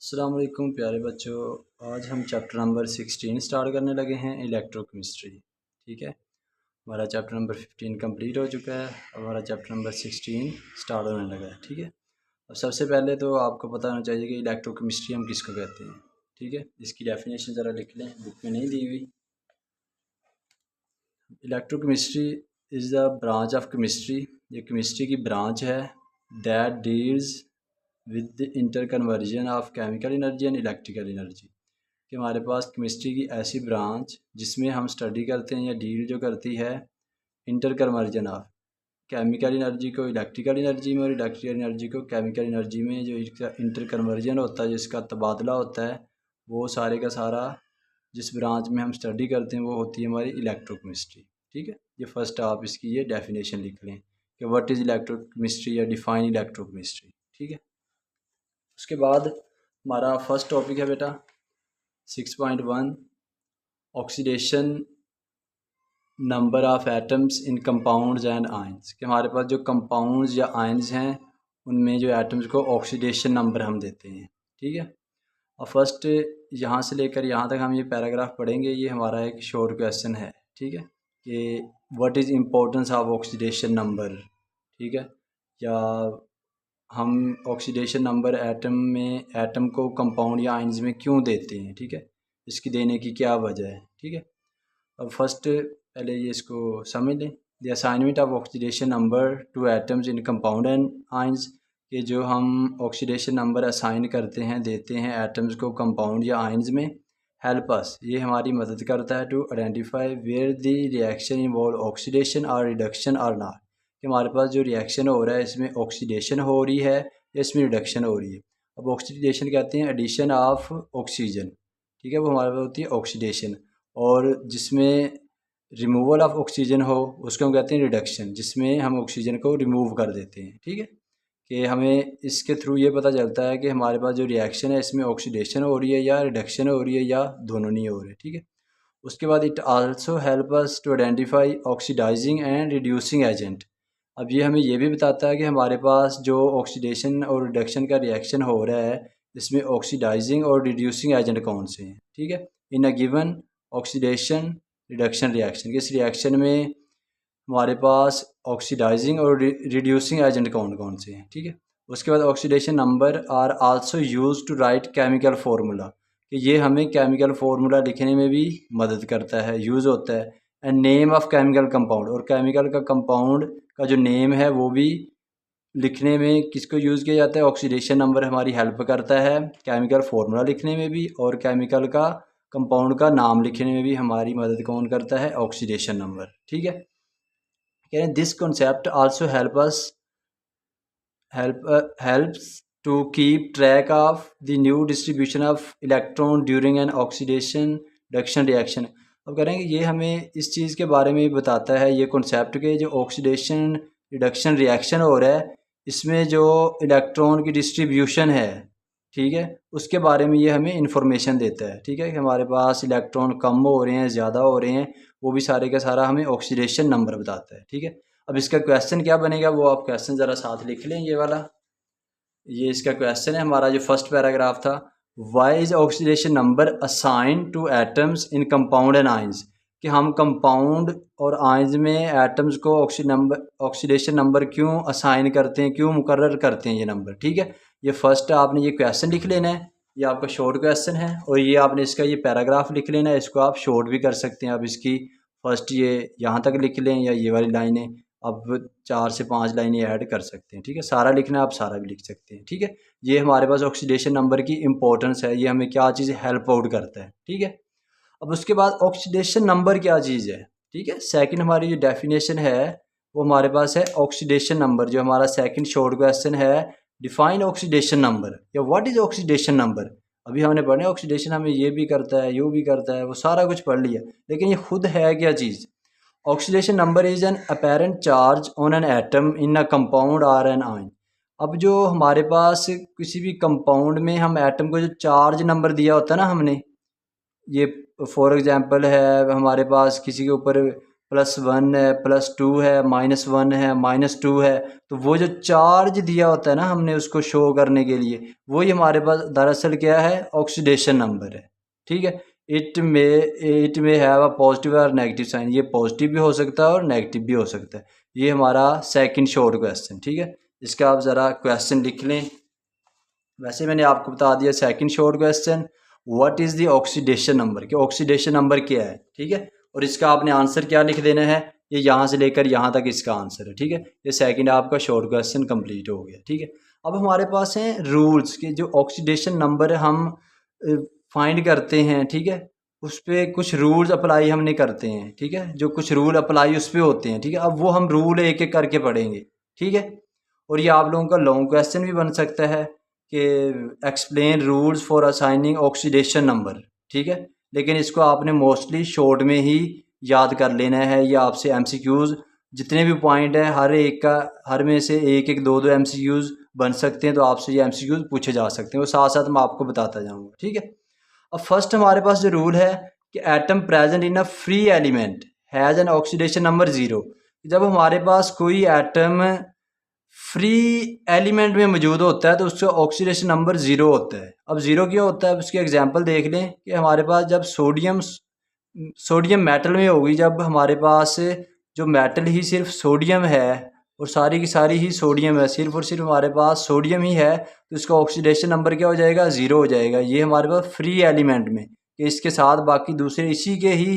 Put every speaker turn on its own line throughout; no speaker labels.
अस्सलाम वालेकुम प्यारे बच्चों। आज हम चैप्टर नंबर 16 स्टार्ट करने लगे हैं, इलेक्ट्रोकेमिस्ट्री। ठीक है, हमारा चैप्टर नंबर 15 कंप्लीट हो चुका है। अब हमारा चैप्टर नंबर 16 स्टार्ट होने लगा है। ठीक है, अब सबसे पहले तो आपको पता होना चाहिए कि इलेक्ट्रोकेमिस्ट्री हम किसको कहते हैं। ठीक है, इसकी डेफिनेशन ज़रा लिख लें, बुक में नहीं दी हुई। Electrochemistry is the branch of chemistry, ये केमिस्ट्री की ब्रांच है that deals with the inter conversion of chemical energy and electrical energy. कि हमारे पास केमिस्ट्री की ऐसी ब्रांच जिसमें हम स्टडी करते हैं या डील जो करती है inter conversion of chemical energy को इलेक्ट्रिकल एनर्जी में और इलेक्ट्रिकल एनर्जी को केमिकल एनर्जी में। जो इसका इंटर कन्वर्जन होता है, जिसका तबादला होता है, वो सारे का सारा जिस ब्रांच में हम स्टडी करते हैं वो होती है हमारी इलेक्ट्रोकेमिस्ट्री। ठीक है, ये फर्स्ट आप इसकी ये डेफिनेशन लिख लें कि व्हाट इज़ इलेक्ट्रोकेमिस्ट्री या डिफाइन इलेक्ट्रोकेमिस्ट्री। ठीक है, उसके बाद हमारा फर्स्ट टॉपिक है बेटा 6.1 oxidation number of atoms in compounds and ions. कि हमारे पास जो कंपाउंड्स या आयंस हैं उनमें जो एटम्स को ऑक्सीडेशन नंबर हम देते हैं। ठीक है, और फर्स्ट यहाँ से लेकर यहाँ तक हम ये पैराग्राफ पढ़ेंगे। ये हमारा एक शॉर्ट क्वेश्चन है। ठीक है, कि what is importance of oxidation number. ठीक है, या हम ऑक्सीडेशन नंबर एटम को कंपाउंड या आयंस में क्यों देते हैं। ठीक है, इसकी देने की क्या वजह है। ठीक है, अब फर्स्ट पहले ये इसको समझ लें। The assignment of oxidation number two atoms in compound and ions, कि जो हम ऑक्सीडेशन नंबर असाइन करते हैं, देते हैं एटम्स को कंपाउंड या आयंस में। हेल्प अस, ये हमारी मदद करता है to identify where the reaction involve oxidation और रिडक्शन और नॉट। कि हमारे पास जो रिएक्शन हो रहा है इसमें ऑक्सीडेशन हो रही है या इसमें रिडक्शन हो रही है। अब ऑक्सीडेशन कहते हैं एडिशन ऑफ ऑक्सीजन। ठीक है, वो हमारे पास होती है ऑक्सीडेशन। और जिसमें रिमूवल ऑफ ऑक्सीजन हो उसको हम कहते हैं रिडक्शन, जिसमें हम ऑक्सीजन को रिमूव कर देते हैं। ठीक है, कि हमें इसके थ्रू ये पता चलता है कि हमारे पास जो रिएक्शन है इसमें ऑक्सीडेशन हो रही है या रिडक्शन हो रही है या दोनों नहीं हो रहे। ठीक है, उसके बाद it also help us to identify oxidizing and reducing agent. अब ये हमें ये भी बताता है कि हमारे पास जो ऑक्सीडेशन और रिडक्शन का रिएक्शन हो रहा है इसमें ऑक्सीडाइजिंग और रिड्यूसिंग एजेंट कौन से हैं। ठीक है, in a given oxidation reduction reaction, कि इस रिएक्शन में हमारे पास ऑक्सीडाइजिंग और रिड्यूसिंग एजेंट कौन कौन से हैं। ठीक है, उसके बाद oxidation number are also use to write chemical formula, कि ये हमें केमिकल फार्मूला लिखने में भी मदद करता है, यूज़ होता है। And name of chemical compound, और केमिकल का कंपाउंड का जो नेम है वो भी लिखने में किसको यूज़ किया जाता है। ऑक्सीडेशन नंबर हमारी हेल्प करता है केमिकल फार्मूला लिखने में भी, और केमिकल का कंपाउंड का नाम लिखने में भी हमारी मदद कौन करता है, ऑक्सीडेशन नंबर। ठीक है, कह रहे हैं this concept also helps to keep track of the new distribution of electron during an oxidation reduction reaction। अब कह रहे हैं कि ये हमें इस चीज़ के बारे में भी बताता है, ये कॉन्सेप्ट के जो ऑक्सीडेशन रिडक्शन रिएक्शन हो रहा है इसमें जो इलेक्ट्रॉन की डिस्ट्रीब्यूशन है, ठीक है, उसके बारे में ये हमें इंफॉर्मेशन देता है। ठीक है, कि हमारे पास इलेक्ट्रॉन कम हो रहे हैं, ज़्यादा हो रहे हैं, वो भी सारे का सारा हमें ऑक्सीडेशन नंबर बताता है। ठीक है, अब इसका क्वेश्चन क्या बनेगा वो आप क्वेश्चन ज़रा साथ लिख लें। ये वाला, ये इसका क्वेश्चन है हमारा जो फर्स्ट पैराग्राफ था। Why is oxidation number assign to atoms in compound and ions, कि हम कंपाउंड और आयंस में एटम्स को ऑक्सीडेशन नंबर क्यों असाइन करते हैं, क्यों मुकर्रर करते हैं ये नंबर। ठीक है, ये फर्स्ट आपने ये क्वेश्चन लिख लेना है, ये आपका शॉर्ट क्वेश्चन है, और ये आपने इसका ये पैराग्राफ लिख लेना है। इसको आप शॉर्ट भी कर सकते हैं। अब इसकी फर्स्ट ये यहाँ तक लिख लें या ये वाली लाइनें, अब 4 से 5 लाइनें ऐड कर सकते हैं। ठीक है, सारा लिखना है आप सारा भी लिख सकते हैं। ठीक है, ये हमारे पास ऑक्सीडेशन नंबर की इंपॉर्टेंस है, ये हमें क्या चीज़ हेल्प आउट करता है। ठीक है, अब उसके बाद ऑक्सीडेशन नंबर क्या चीज़ है। ठीक है, सेकंड हमारी जो डेफिनेशन है वो हमारे पास है ऑक्सीडेशन नंबर। जो हमारा सेकंड शॉर्ट क्वेश्चन है, डिफाइन ऑक्सीडेशन नंबर या व्हाट इज ऑक्सीडेशन नंबर। अभी हमने पढ़े ऑक्सीडेशन हमें ये भी करता है, यू भी करता है, वो सारा कुछ पढ़ लिया, लेकिन ये खुद है क्या चीज़। Oxidation number is an apparent charge on an atom in a compound or an ion. अब जो हमारे पास किसी भी कंपाउंड में हम एटम को जो चार्ज नंबर दिया होता है ना हमने, ये फॉर एग्जांपल है हमारे पास किसी के ऊपर +1 है, +2 है, -1 है, -2 है, तो वो जो चार्ज दिया होता है ना हमने उसको शो करने के लिए, वही हमारे पास दरअसल क्या है, ऑक्सीडेशन नंबर है। ठीक है, it may have a positive और नेगेटिव साइन, ये पॉजिटिव भी हो सकता है और नेगेटिव भी हो सकता है। ये हमारा सेकंड शॉर्ट क्वेश्चन। ठीक है, इसका आप ज़रा क्वेश्चन लिख लें। वैसे मैंने आपको बता दिया second short question, what is the oxidation number, कि ऑक्सीडेशन नंबर क्या है। ठीक है, और इसका आपने आंसर क्या लिख देना है, ये यहाँ से लेकर यहाँ तक इसका आंसर है। ठीक है, ये सेकंड आपका शॉर्ट क्वेश्चन कंप्लीट हो गया। ठीक है, अब हमारे पास हैं रूल्स के, जो ऑक्सीडेशन नंबर हम फाइंड करते हैं। ठीक है, उस पर कुछ रूल्स अप्लाई हमने करते हैं। ठीक है, जो कुछ रूल अप्लाई उस पर होते हैं। ठीक है, अब वो हम रूल एक एक करके पढ़ेंगे। ठीक है, और ये आप लोगों का लॉन्ग क्वेश्चन भी बन सकता है कि explain rules for assigning oxidation number. ठीक है, लेकिन इसको आपने मोस्टली शॉर्ट में ही याद कर लेना है। ये आपसे एमसीक्यूज़ जितने भी पॉइंट हैं हर एक का, हर में से एक एक दो दो एमसीक्यूज़ बन सकते हैं, तो आपसे ये एमसीक्यूज़ पूछे जा सकते हैं, वो साथ साथ मैं आपको बताता जाऊँगा। ठीक है, अब फर्स्ट हमारे पास जो रूल है कि atom present in a free element has an oxidation number 0। जब हमारे पास कोई एटम फ्री एलिमेंट में मौजूद होता है तो उसका ऑक्सीडेशन नंबर 0 होता है। अब 0 क्यों होता है, उसकी एग्जांपल देख लें कि हमारे पास जब सोडियम मेटल में होगी, जब हमारे पास जो मेटल ही सिर्फ सोडियम है और सारी की सारी ही सोडियम है, सिर्फ और सिर्फ हमारे पास सोडियम ही है, तो इसका ऑक्सीडेशन नंबर क्या हो जाएगा, 0 हो जाएगा। ये हमारे पास फ्री एलिमेंट में, कि इसके साथ बाकी दूसरे इसी के ही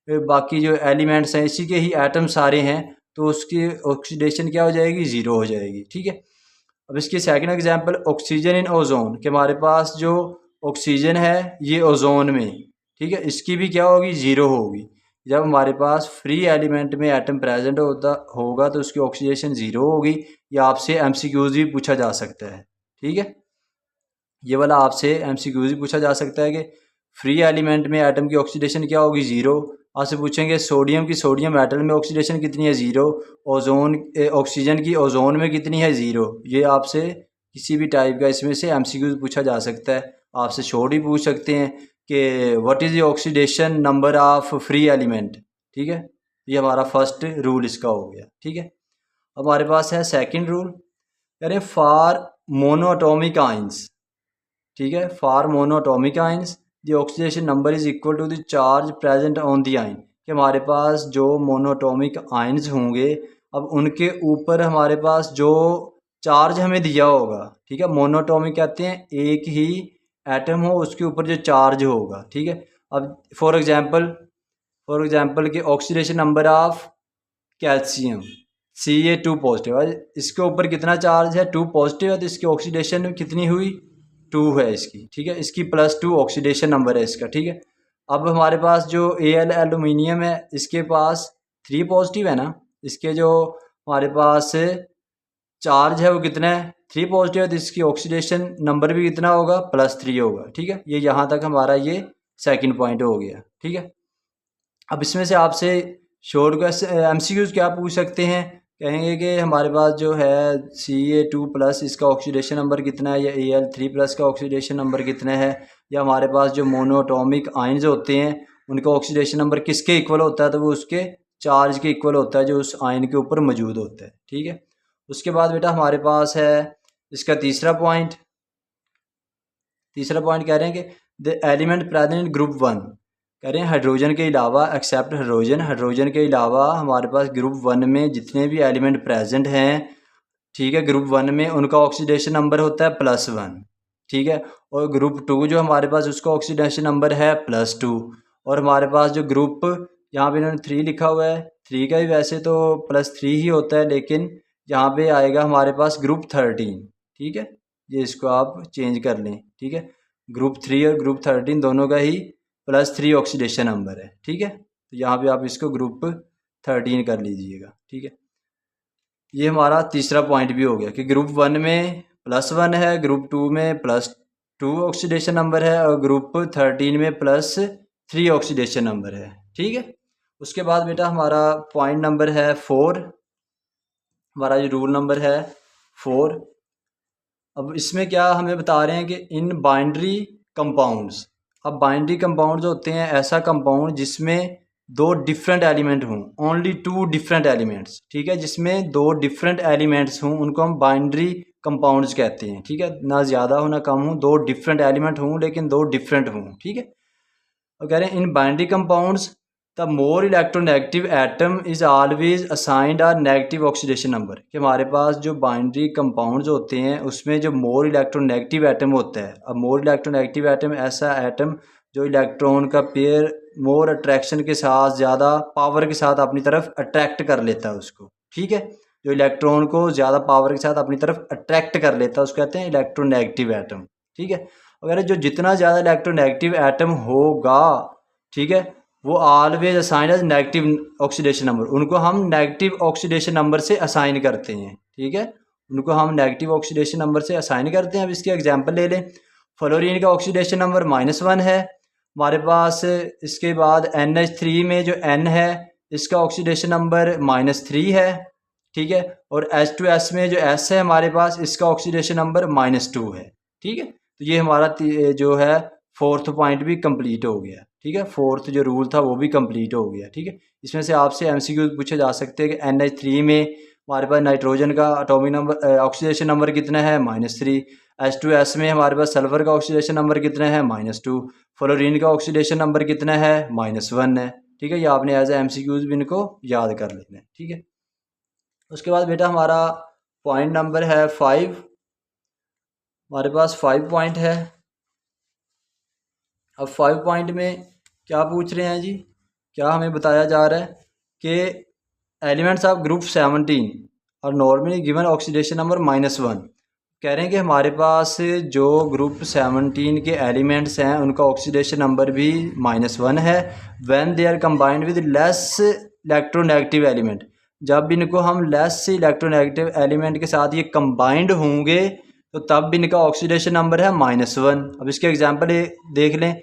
बाकी जो एलिमेंट्स हैं इसी के ही एटम सारे हैं, तो उसकी ऑक्सीडेशन क्या हो जाएगी, 0 हो जाएगी। ठीक है, अब इसकी second example oxygen in ozone, कि हमारे पास जो ऑक्सीजन है ये ओजोन में, ठीक है, इसकी भी क्या होगी, 0 होगी। जब हमारे पास फ्री एलिमेंट में एटम प्रेजेंट होगा तो उसकी ऑक्सीडेशन 0 होगी। या आपसे एमसीक्यूज भी पूछा जा सकता है। ठीक है, ये वाला आपसे एमसीक्यूज भी पूछा जा सकता है कि फ्री एलिमेंट में एटम की ऑक्सीडेशन क्या होगी, 0। आपसे पूछेंगे सोडियम एटम में ऑक्सीडेशन कितनी है, 0। ऑक्सीजन की ओजोन में कितनी है, 0। ये आपसे किसी भी टाइप का इसमें से एमसीक्यूज पूछा जा सकता है। आपसे शॉर्ट ही पूछ सकते हैं कि what is the oxidation number of free element. ठीक है, ये हमारा फर्स्ट रूल इसका हो गया। ठीक है, अब हमारे पास है सेकेंड रूल, कह रहे हैं फॉर मोनोएटॉमिक आइंस। ठीक है, for monoatomic ions the oxidation number is equal to the charge present on the ion, कि हमारे पास जो मोनोएटॉमिक आइंस होंगे, अब उनके ऊपर हमारे पास जो चार्ज हमें दिया होगा। ठीक है, मोनोएटॉमिक कहते हैं एक ही एटम हो उसके ऊपर जो चार्ज होगा। ठीक है, अब फॉर एग्जांपल कि oxidation number of calcium Ca2 positive है, इसके ऊपर कितना चार्ज है, 2 पॉजिटिव है, तो इसकी ऑक्सीडेशन कितनी हुई, 2 है इसकी। ठीक है, इसकी +2 ऑक्सीडेशन नंबर है इसका। ठीक है, अब हमारे पास जो Al एल्यूमिनियम है इसके पास 3 पॉजिटिव है ना, इसके जो हमारे पास चार्ज है वो कितना है, 3 पॉजिटिव है, तो इसकी ऑक्सीडेशन नंबर भी कितना होगा, +3 होगा। ठीक है, ये यहाँ तक हमारा ये सेकंड पॉइंट हो गया। ठीक है, अब इसमें से आपसे शॉर्ट क्वेश्चन एमसीक्यूज क्या पूछ सकते हैं, कहेंगे कि हमारे पास जो है Ca2+ इसका ऑक्सीडेशन नंबर कितना है, या Al3+ का ऑक्सीडेशन नंबर कितना है, या हमारे पास जो मोनोएटॉमिक आयंस होते हैं उनका ऑक्सीडेशन नंबर किसके इक्वल होता है, तो वो उसके चार्ज के इक्वल होता है जो उस आयन के ऊपर मौजूद होता है। ठीक है, उसके बाद बेटा हमारे पास है इसका तीसरा पॉइंट कह रहे हैं कि the element present in group 1, कह रहे हैं हाइड्रोजन के अलावा, एक्सेप्ट हाइड्रोजन के अलावा हमारे पास ग्रुप 1 में जितने भी एलिमेंट प्रेजेंट हैं, ठीक है, ग्रुप 1 में उनका ऑक्सीडेशन नंबर होता है +1। ठीक है, और ग्रुप 2 जो हमारे पास उसका ऑक्सीडेशन नंबर है +2। और हमारे पास जो ग्रुप यहाँ पे इन्होंने 3 लिखा हुआ है, 3 का भी वैसे तो +3 ही होता है, लेकिन यहाँ पे आएगा हमारे पास ग्रुप 13। ठीक है, ये इसको आप चेंज कर लें। ठीक है, ग्रुप 3 और ग्रुप 13 दोनों का ही +3 ऑक्सीडेशन नंबर है। ठीक है, तो यहाँ पे आप इसको ग्रुप 13 कर लीजिएगा। ठीक है, ये हमारा तीसरा पॉइंट भी हो गया कि ग्रुप 1 में +1 है, ग्रुप 2 में +2 ऑक्सीडेशन नंबर है, और ग्रुप 13 में +3 ऑक्सीडेशन नंबर है। ठीक है, उसके बाद बेटा हमारा पॉइंट नंबर है 4, हमारा जो रूल नंबर है 4। अब इसमें क्या हमें बता रहे हैं कि इन बाइंड्री कंपाउंड्स, अब बाइंड्री कंपाउंड्स होते हैं ऐसा कंपाउंड जिसमें दो डिफरेंट एलिमेंट हों, ओनली टू डिफरेंट एलिमेंट्स, ठीक है, जिसमें दो डिफरेंट एलिमेंट्स हों उनको हम बाइनरी कंपाउंड्स कहते हैं, ठीक है, ना ज़्यादा हो ना कम हो, दो डिफरेंट एलिमेंट हों लेकिन दो डिफरेंट हों, ठीक है। और कह रहे हैं in binary compounds the more electronegative atom is always assigned are negative oxidation number, कि हमारे पास जो बाइनरी कंपाउंड्स होते हैं उसमें जो मोर इलेक्ट्रोनेगेटिव एटम होता है, अब मोर इलेक्ट्रोनेगेटिव एटम ऐसा एटम जो इलेक्ट्रॉन का पेयर मोर अट्रैक्शन के साथ, ज़्यादा पावर के साथ अपनी तरफ अट्रैक्ट कर लेता है उसको, ठीक है, जो इलेक्ट्रॉन को ज़्यादा पावर के साथ अपनी तरफ अट्रैक्ट कर लेता है उसको कहते हैं इलेक्ट्रोनेगेटिव एटम, ठीक है। अगर जो जितना ज़्यादा इलेक्ट्रोनेगेटिव एटम होगा, ठीक है, वो always assign as negative oxidation number, उनको हम नेगेटिव ऑक्सीडेशन नंबर से असाइन करते हैं, ठीक है, उनको हम नेगेटिव ऑक्सीडेशन नंबर से असाइन करते हैं। अब इसकी एग्जांपल ले लें, फ्लोरीन का ऑक्सीडेशन नंबर -1 है हमारे पास, इसके बाद NH3 में जो N है इसका ऑक्सीडेशन नंबर -3 है, ठीक है, और H2S में जो S है हमारे पास इसका ऑक्सीडेशन नंबर -2 है, ठीक है। तो ये हमारा जो है फोर्थ पॉइंट भी कंप्लीट हो गया, ठीक है, फोर्थ जो रूल था वो भी कंप्लीट हो गया, ठीक है। इसमें से आपसे MCQ पूछे जा सकते हैं कि NH3 में हमारे पास नाइट्रोजन का एटॉमिक नंबर ऑक्सीडेशन नंबर कितना है -3, H2S में हमारे पास सल्फर का ऑक्सीडेशन नंबर कितना है -2, फ्लोरीन का ऑक्सीडेशन नंबर कितना है -1 है, ठीक है। ये आपने एज ए MCQs भी इनको याद कर लेना है, ठीक है। उसके बाद बेटा हमारा पॉइंट नंबर है 5, हमारे पास 5 पॉइंट है। अब 5 पॉइंट में क्या पूछ रहे हैं जी, क्या हमें बताया जा रहा है कि एलिमेंट्स ऑफ ग्रुप 17 और नॉर्मली गिवन ऑक्सीडेशन नंबर -1, कह रहे हैं कि हमारे पास जो ग्रुप 17 के एलिमेंट्स हैं उनका ऑक्सीडेशन नंबर भी -1 है when they are combined with less electronegative element, जब इनको हम लेस इलेक्ट्रोनेगेटिव एलिमेंट के साथ ये कंबाइंड होंगे तो तब इनका ऑक्सीडेशन नंबर है -1। अब इसके एग्जांपल देख लें,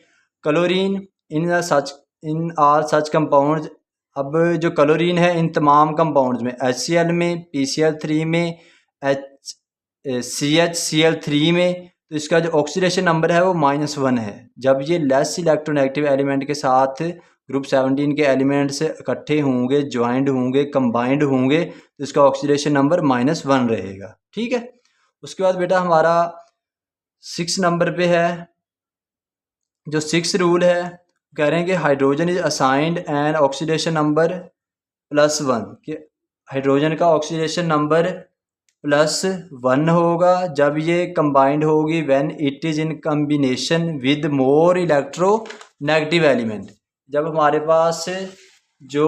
chlorine in are such compounds, अब जो क्लोरीन है इन तमाम कंपाउंड्स में HCl में, PCl3 में, CHCl3 में, तो इसका जो ऑक्सीडेशन नंबर है वो -1 है। जब ये लेस इलेक्ट्रोनेगेटिव एलिमेंट के साथ ग्रुप 17 के एलिमेंट से इकट्ठे होंगे, ज्वाइंड होंगे, कंबाइंड होंगे, तो इसका ऑक्सीडेशन नंबर -1 रहेगा, ठीक है। उसके बाद बेटा हमारा 6 नंबर पे है, जो 6 रूल है, कह रहे हैं कि hydrogen is assigned and oxidation number +1, कि हाइड्रोजन का ऑक्सीडेशन नंबर +1 होगा जब ये कंबाइंड होगी when it is in combination with more electronegative element, जब हमारे पास जो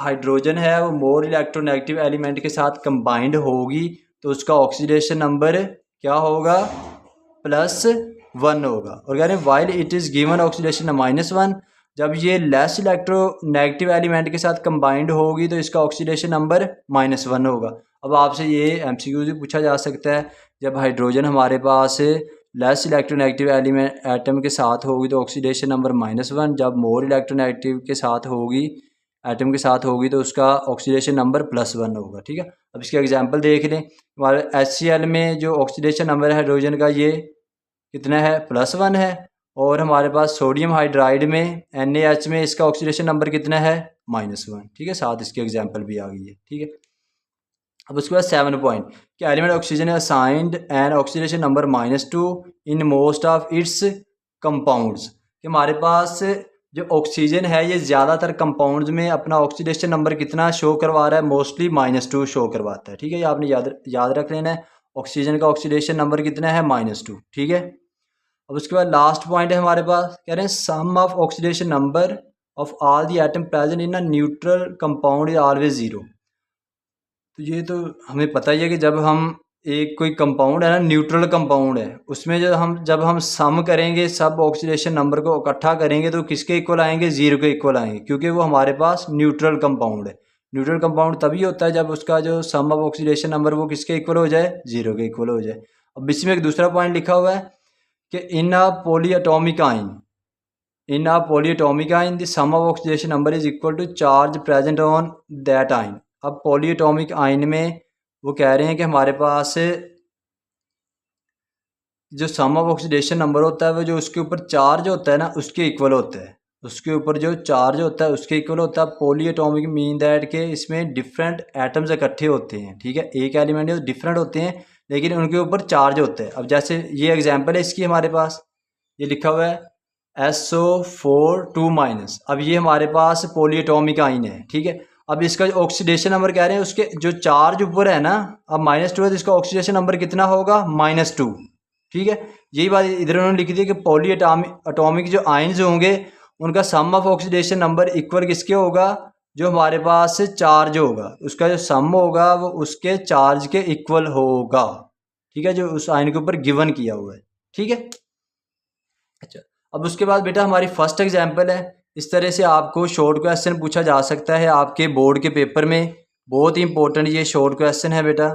हाइड्रोजन है वो मोर इलेक्ट्रोनेगेटिव एलिमेंट के साथ कंबाइंड होगी तो उसका ऑक्सीडेशन नंबर क्या होगा +1 होगा। और कह रहे हैं while it is given oxidation -1, जब ये लेस इलेक्ट्रोनेगेटिव एलिमेंट के साथ कंबाइंड होगी तो इसका ऑक्सीडेशन नंबर -1 होगा। अब आपसे ये MCQ भी पूछा जा सकता है, जब हाइड्रोजन हमारे पास लेस इलेक्ट्रोनेगेटिव एलिमेंट एटम के साथ होगी तो ऑक्सीडेशन नंबर -1, जब मोर इलेक्ट्रोनेगेटिव के साथ होगी एटम के साथ होगी तो उसका ऑक्सीडेशन नंबर +1 होगा, ठीक है। अब इसके एग्जांपल देख लें, हमारे HCl में जो ऑक्सीडेशन नंबर है हाइड्रोजन का ये कितना है +1 है, और हमारे पास सोडियम हाइड्राइड में NaH में इसका ऑक्सीडेशन नंबर कितना है -1, ठीक है, साथ इसकी एग्जांपल भी आ गई है, ठीक है। अब उसके बाद 7 पॉइंट कि element oxygen assigned and oxidation number -2 in most of its compounds, कि हमारे पास जो ऑक्सीजन है ये ज़्यादातर कंपाउंड्स में अपना ऑक्सीडेशन नंबर कितना शो करवा रहा है, मोस्टली -2 शो करवाता है, ठीक है, ये आपने याद रख लेना है। ऑक्सीजन का ऑक्सीडेशन नंबर कितना है -2, ठीक है। अब उसके बाद लास्ट पॉइंट है हमारे पास, कह रहे हैं sum of oxidation number of all the atom present in a neutral compound is always 0। तो ये तो हमें पता ही है कि जब हम एक कोई कंपाउंड है ना, न्यूट्रल कंपाउंड है, उसमें जब हम सम करेंगे सब ऑक्सीडेशन नंबर को इकट्ठा करेंगे तो किसके इक्वल आएंगे, 0 के इक्वल आएंगे, क्योंकि वो हमारे पास न्यूट्रल कंपाउंड है। न्यूट्रल कंपाउंड तभी होता है जब उसका जो सम ऑफ ऑक्सीडेशन नंबर वो किसके इक्वल हो जाए, 0 के इक्वल हो जाए। अब इसमें एक दूसरा पॉइंट लिखा हुआ है कि in a polyatomic ion the sum of oxidation number is equal to charge present on that ion. अब पॉलीएटॉमिक आइन में वो कह रहे हैं कि हमारे पास जो सम ऑफ ऑक्सीडेशन नंबर होता है वो जो उसके ऊपर चार्ज होता है ना उसके इक्वल होता है, उसके ऊपर जो चार्ज होता है उसके इक्वल होता है पॉली एटॉमिक मीन दैट के इसमें डिफरेंट एटम्स इकट्ठे होते हैं, ठीक है। एक एलिमेंट है डिफरेंट होते हैं लेकिन उनके ऊपर चार्ज होता है। अब जैसे ये एग्जांपल है इसकी, हमारे पास ये लिखा हुआ है SO4 2-। अब ये हमारे पास पॉली एटॉमिक आइन है, ठीक है। अब इसका जो ऑक्सीडेशन नंबर कह रहे हैं उसके जो चार्ज ऊपर है ना, अब -2 है तो इसका ऑक्सीडेशन नंबर कितना होगा -2, ठीक है। यही बात इधर उन्होंने लिख दी है कि पॉली एटॉमिक जो आइन्स होंगे उनका सम ऑफ ऑक्सीडेशन नंबर इक्वल किसके होगा, जो हमारे पास चार्ज होगा उसका जो सम होगा वो उसके चार्ज के इक्वल होगा, ठीक है, जो उस आयन के ऊपर गिवन किया हुआ है, ठीक है। अच्छा, अब उसके बाद बेटा हमारी फर्स्ट एग्जांपल है। इस तरह से आपको शॉर्ट क्वेश्चन पूछा जा सकता है आपके बोर्ड के पेपर में, बहुत ही इंपॉर्टेंट ये शॉर्ट क्वेश्चन है बेटा,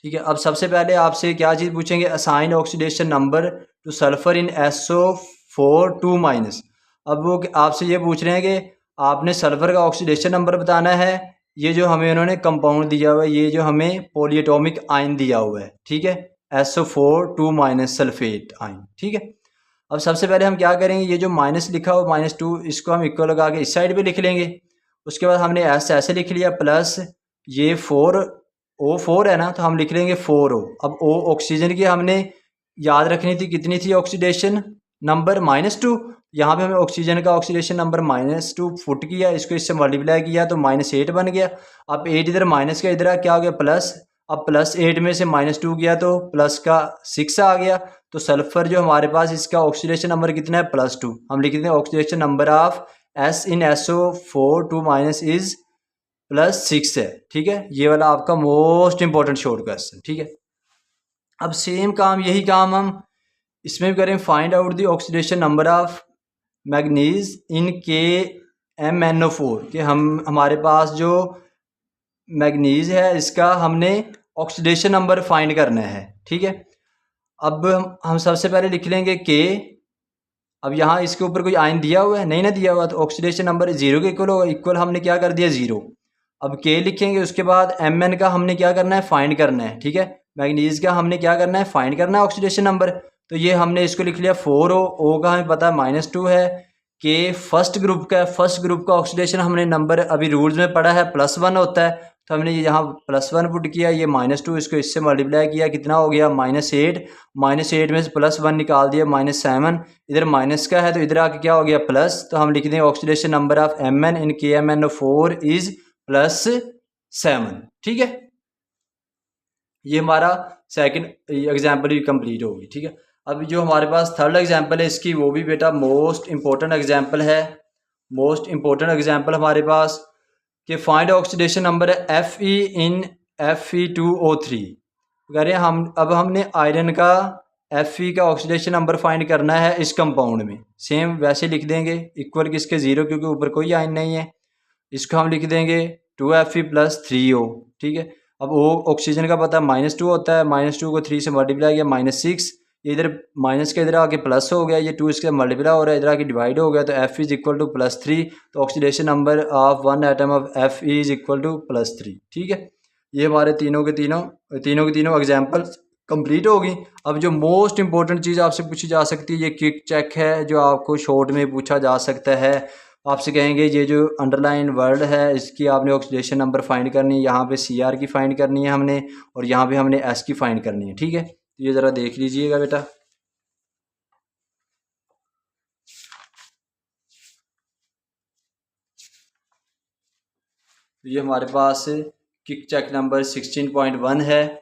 ठीक है। अब सबसे पहले आपसे क्या चीज़ पूछेंगे, assign oxidation number two sulphur in SO4 2-। अब वो आपसे ये पूछ रहे हैं कि आपने सल्फर का ऑक्सीडेशन नंबर बताना है। ये जो हमें उन्होंने कंपाउंड दिया हुआ है, ये जो हमें पॉलीएटॉमिक आयन दिया हुआ है, ठीक है, SO4 2- सल्फेट आयन, ठीक है। अब सबसे पहले हम क्या करेंगे, ये जो माइनस लिखा हो -2 इसको हम इक्वल लगा के इस साइड पे लिख लेंगे। उसके बाद हमने ऐसे लिख लिया प्लस ये 4O4 है ना, तो हम लिख लेंगे 4O। अब O ऑक्सीजन की हमने याद रखनी थी, कितनी थी ऑक्सीडेशन नंबर -2। यहाँ पे हमें ऑक्सीजन का ऑक्सीडेशन नंबर -2 फुट किया, इसको इससे मल्टीप्लाई किया तो -8 बन गया। अब 8 इधर माइनस का इधर क्या हो गया प्लस। अब +8 में से -2 गया तो प्लस का 6 आ गया। तो सल्फर जो हमारे पास इसका ऑक्सीडेशन नंबर कितना है +2। हम लिख देते हैं oxidation number of S in SO4 2- is +6 है, ठीक है। ये वाला आपका मोस्ट इंपॉर्टेंट शॉर्ट क्वेश्चन, ठीक है। अब सेम काम यही काम हम इसमें भी करें, find out the oxidation number of manganese in KMnO4 कि हमारे पास जो मैग्नीज है इसका हमने ऑक्सीडेशन नंबर फाइंड करना है, ठीक है। अब हम सबसे पहले लिख लेंगे K। अब यहाँ इसके ऊपर कोई आयन दिया हुआ है, नहीं ना दिया हुआ, तो ऑक्सीडेशन नंबर 0 के इक्वल होगा, इक्वल हमने क्या कर दिया 0। अब K लिखेंगे, उसके बाद Mn का हमने क्या करना है फाइंड करना है, ठीक है। मैग्नीज का हमने क्या करना है फाइंड करना है ऑक्सीडेशन नंबर। तो ये हमने इसको लिख लिया 4O, O का हमें पता है -2 है। K फर्स्ट ग्रुप का है, फर्स्ट ग्रुप का ऑक्सीडेशन हमने नंबर अभी रूल्स में पढ़ा है +1 होता है, तो हमने यहाँ +1 पुट किया, ये -2 इसको इससे मल्टीप्लाई किया, कितना हो गया -8। -8 में से +1 निकाल दिया -7। इधर माइनस का है तो इधर आके क्या हो गया प्लस। तो हम लिख दें oxidation number of Mn in KMnO4 is +7, ठीक है। ये हमारा सेकंड एग्जाम्पल भी कंप्लीट होगी, ठीक है। अब जो हमारे पास थर्ड एग्जाम्पल है इसकी, वो भी बेटा मोस्ट इंपॉर्टेंट एग्जाम्पल है। मोस्ट इंपॉर्टेंट एग्जाम्पल हमारे पास कि फाइंड ऑक्सीडेशन नंबर है Fe इन Fe2O3। कह रहे हैं अब हमने आयरन का Fe का ऑक्सीडेशन नंबर फाइंड करना है इस कंपाउंड में। सेम वैसे लिख देंगे इक्वल किसके 0, क्योंकि ऊपर कोई आयन नहीं है। इसको हम लिख देंगे 2Fe + 3O, ठीक है। अब O ऑक्सीजन का पता है -2 होता है, -2 को 3 से मल्टीप्लाई किया -6। इधर माइनस का इधर आके प्लस हो गया, ये 2 इसके मल्टीप्लाई हो रहा है, इधर आके डिवाइड हो गया, तो F इज इक्वल टू +3। तो oxidation number of one atom of F is equal to +3, ठीक है। ये हमारे तीनों के तीनों एग्जाम्पल कंप्लीट होगी। अब जो मोस्ट इंपॉर्टेंट चीज़ आपसे पूछी जा सकती है, ये क्विक चेक है जो आपको शॉर्ट में पूछा जा सकता है। आपसे कहेंगे ये जो अंडरलाइन वर्ड है इसकी आपने ऑक्सीडेशन नंबर फाइंड करनी है, यहाँ पे CR की फाइंड करनी है हमने, और यहाँ पे हमने S की फाइंड करनी है, ठीक है। तो ये ज़रा देख लीजिएगा बेटा। तो ये हमारे पास क्विक चेक नंबर 16.1 है। कह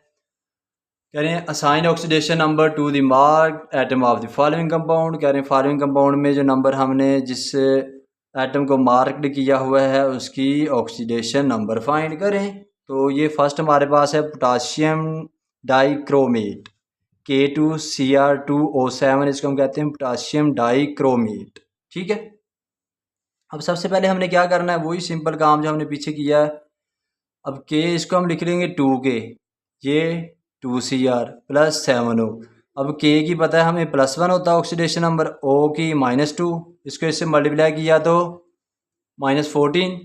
रहे हैं assign oxidation number two the mark atom of the following compound. कह रहे हैं फॉलोइंग कंपाउंड में जो नंबर हमने जिस एटम को मार्क्ड किया हुआ है उसकी ऑक्सीडेशन नंबर फाइंड करें। तो ये फर्स्ट हमारे पास है पोटाशियम डाइक्रोमेट K2Cr2O7, इसको हम कहते हैं पोटाशियम डाइक्रोमेट, ठीक है। अब सबसे पहले हमने क्या करना है, वही सिंपल काम जो हमने पीछे किया है। अब K इसको हम लिख लेंगे 2K, ये 2Cr + 7O। अब K की पता है हमें +1 होता है ऑक्सीडेशन नंबर, O की -2, इसको इससे मल्टीप्लाई किया तो -14,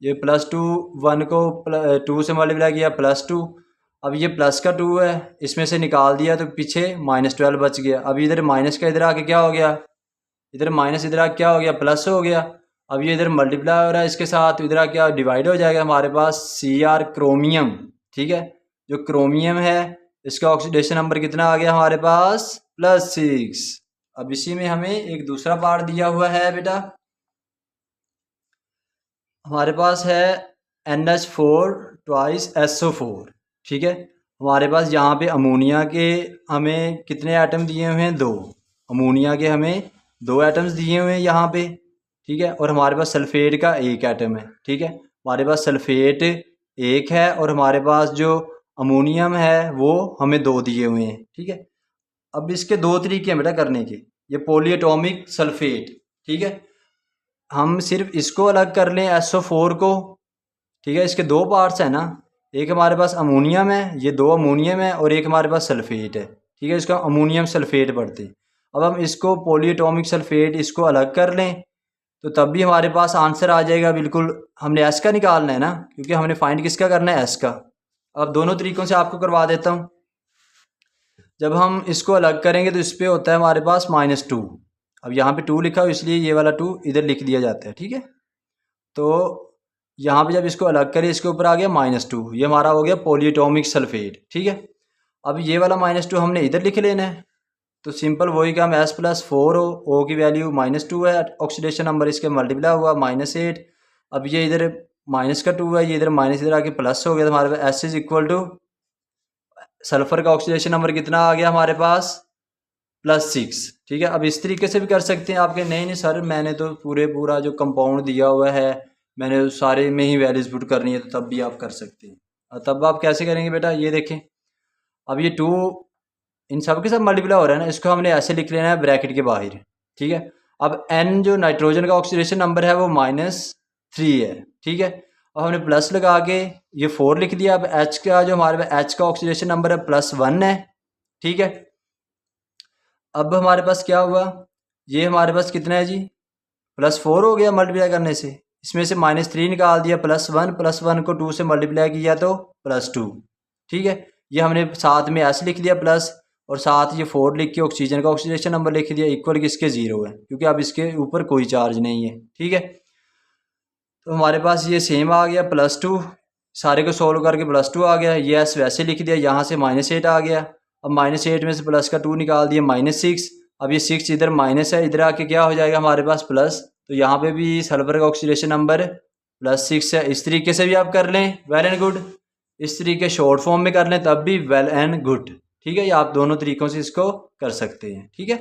ये +2, 1 को 2 से मल्टीप्लाई किया +2। अब ये प्लस का 2 है, इसमें से निकाल दिया तो पीछे -12 बच गया। अब इधर माइनस का इधर आके क्या हो गया, इधर माइनस इधर क्या हो गया प्लस हो गया। अब ये इधर मल्टीप्लाई हो रहा है इसके साथ, इधर क्या डिवाइड हो जाएगा हमारे पास Cr क्रोमियम, ठीक है। जो क्रोमियम है इसका ऑक्सीडेशन नंबर कितना आ गया हमारे पास +6। अब इसी में हमें एक दूसरा पार्ट दिया हुआ है बेटा, हमारे पास है NH4 ट्वाइस SO4, ठीक है। हमारे पास यहाँ पे अमोनिया के हमें कितने एटम दिए हुए हैं 2, अमोनिया के हमें 2 एटम्स दिए हुए हैं यहाँ पे, ठीक है। और हमारे पास सल्फेट का 1 एटम है, ठीक है। हमारे पास सल्फेट 1 है और हमारे पास जो अमोनियम है वो हमें 2 दिए हुए हैं, ठीक है। अब इसके 2 तरीके हैं बेटा करने के, ये पॉलीएटॉमिक सल्फेट, ठीक है। हम सिर्फ इसको अलग कर लें SO4 को, ठीक है। इसके 2 पार्ट्स हैं ना, एक हमारे पास अमोनियम है, ये 2 अमोनियम है और एक हमारे पास सल्फेट है, ठीक है। इसका अमोनियम सल्फेट पढ़ते हैं। अब हम इसको पॉलीएटॉमिक सल्फेट इसको अलग कर लें तो तब भी हमारे पास आंसर आ जाएगा बिल्कुल। हमने S का निकालना है ना, क्योंकि हमने फाइंड किसका करना है S का। अब दोनों तरीक़ों से आपको करवा देता हूँ। जब हम इसको अलग करेंगे तो इस पर होता है हमारे पास -2। अब यहाँ पे 2 लिखा हो इसलिए ये वाला 2 इधर लिख दिया जाता है, ठीक है। तो यहाँ पे जब इसको अलग करें इसके ऊपर आ गया -2, ये हमारा हो गया पॉलीएटॉमिक सल्फेट, ठीक है। अब ये वाला -2 हमने इधर लिख लेना है, तो सिंपल वही काम S+4 हो, O की वैल्यू -2 है, ऑक्सीडेशन नंबर इसके मल्टीप्लाई हुआ -8। अब ये इधर माइनस का 2 है, ये इधर माइनस इधर आके प्लस हो गया, तो हमारे पास S = सल्फ़र का ऑक्सीडेशन नंबर कितना आ गया हमारे पास +6, ठीक है। अब इस तरीके से भी कर सकते हैं आपके, नहीं सर मैंने तो पूरा जो कंपाउंड दिया हुआ है मैंने सारे में ही वैल्यूज़ पुट करनी है, तो तब भी आप कर सकते हैं। और तब आप कैसे करेंगे बेटा, ये देखें। अब ये 2 इन सब के सब मल्टीप्लाई हो रहा है ना, इसको हमने ऐसे लिख लेना है ब्रैकेट के बाहर, ठीक है। अब N जो नाइट्रोजन का ऑक्सीडेशन नंबर है वो -3 है, ठीक है। अब हमने प्लस लगा के ये 4 लिख दिया। अब H का जो हमारे पास H का ऑक्सीडेशन नंबर है +1 है, ठीक है। अब हमारे पास क्या हुआ, ये हमारे पास कितना है जी +4 हो गया मल्टीप्लाई करने से। इसमें से -3 निकाल दिया, +1 को 2 से मल्टीप्लाई किया तो +2, ठीक है। ये हमने साथ में S लिख दिया प्लस, और साथ ये 4 लिख के ऑक्सीजन का ऑक्सीडेशन नंबर लिख दिया इक्वल किसके 0 है, क्योंकि अब इसके ऊपर कोई चार्ज नहीं है, ठीक है। तो हमारे पास ये सेम आ गया +2, सारे को सोल्व करके +2 आ गया। ये S वैसे लिख दिया, यहाँ से -8 आ गया। अब -8 में से प्लस का 2 निकाल दिया, -6। अब ये 6 इधर माइनस है, इधर आके क्या हो जाएगा हमारे पास प्लस, तो यहाँ पे भी सल्फर का ऑक्सीडेशन नंबर +6 है। इस तरीके से भी आप कर लें, वेल एंड गुड। इस तरीके शॉर्ट फॉर्म में कर लें तब भी वेल एंड गुड, ठीक है। ये आप दोनों तरीक़ों से इसको कर सकते हैं, ठीक है।